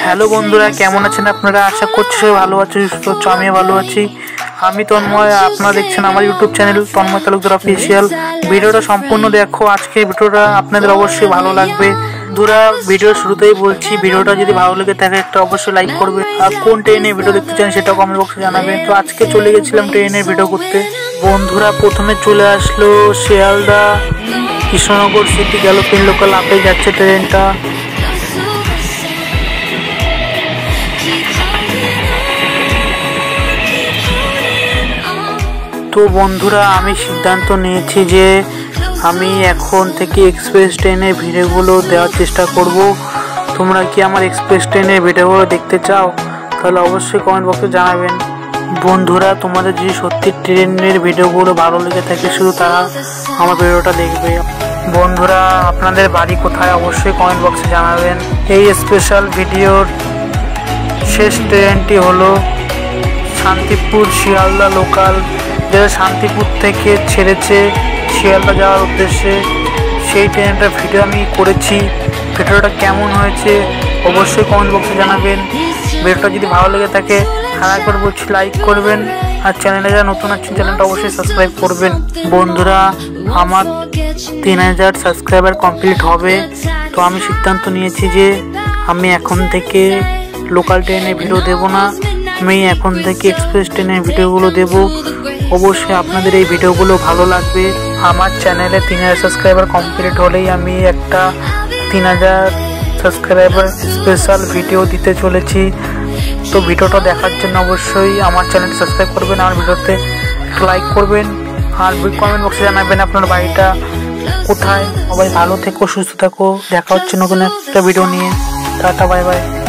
Hello বন্ধুরা, কেমন আছেন আপনারা? আশা করছি সবাই ভালো আছে, সুস্থ আছে। আমিও ভালো আছি। আমি তন্ময়, আপনারা দেখছেন আমার YouTube channel Tanmoy Talukdar official. ভিডিওটা সম্পূর্ণ দেখো। আজকে ভিডিওটা আপনাদের অবশ্যই ভালো লাগবে। বন্ধুরা, ভিডিও শুরুতেই বলছি, ভিডিওটা যদি ভালো লেগে থাকে একটা অবশ্যই লাইক করবে, আর কোন ট্রেনের ভিডিও দেখতে চান সেটা কমেন্ট বক্সে জানাবেন। তো আজকে চলে গেছিলাম ট্রেনের ভিডিও করতে। বন্ধুরা, প্রথমে চলে আসলো Sealdah Krishnanagar city galloping local আপে যাচ্ছে ট্রেনটা। তো বন্ধুরা, আমি সিদ্ধান্ত নিয়েছি যে আমি এখন থেকে এক্সপ্রেস ট্রেনের ভিডিওগুলো দেওয়ার চেষ্টা করব। তোমরা কি আমার এক্সপ্রেস ট্রেনের ভিডিওগুলো দেখতে চাও? তাহলে অবশ্যই কমেন্ট বক্সে জানাবেন। বন্ধুরা, তোমাদের যদি সত্যি ট্রেনের ভিডিওগুলো ভালো লেগে থাকে শুধু তারা আমার ভিডিওটা দেখবে। বন্ধুরা, আপনাদের বাড়ি কোথায় অবশ্যই কমেন্ট বক্সে জানাবেন। এই স্পেশাল ভিডিওর শেষ ট্রেনটি হলো শান্তিপুর শিয়ালদা লোকাল, যেটা শান্তিপুর থেকে ছেড়েছে শিয়ালদা যাওয়ার উদ্দেশ্যে। সেই ট্রেনটার ভিডিও আমি করেছি। ভিডিওটা কেমন হয়েছে অবশ্যই কমেন্ট বক্সে জানাবেন। ভিডিওটা যদি ভালো লেগে থাকে আরেকবার বলছি লাইক করবেন, আর চ্যানেলে যারা নতুন আছেন চ্যানেলটা অবশ্যই সাবস্ক্রাইব করবেন। বন্ধুরা, আমার 3000 সাবস্ক্রাইবার কমপ্লিট হবে। তো আমি সিদ্ধান্ত নিয়েছি যে আমি এখন থেকে লোকাল ট্রেনের ভিডিও দেব না, আমি এখন থেকে এক্সপ্রেস ট্রেনের ভিডিওগুলো দেব। অবশ্যই আপনাদের এই ভিডিওগুলো ভালো লাগবে। আমার চ্যানেলে 3000 সাবস্ক্রাইবার কমপ্লিট হলেই আমি একটা 3000 সাবস্ক্রাইবার স্পেশাল ভিডিও দিতে চলেছি। তো ভিডিওটা দেখার জন্য অবশ্যই আমার চ্যানেলটি সাবস্ক্রাইব করবেন, আমার ভিডিওতে একটু লাইক করবেন, আর কমেন্ট বক্সে জানাবেন আপনার বাড়িটা কোথায়। সবাই ভালো থেকো, সুস্থ থাকো। দেখা হচ্ছে নতুন একটা ভিডিও নিয়ে। Tata, bye bye.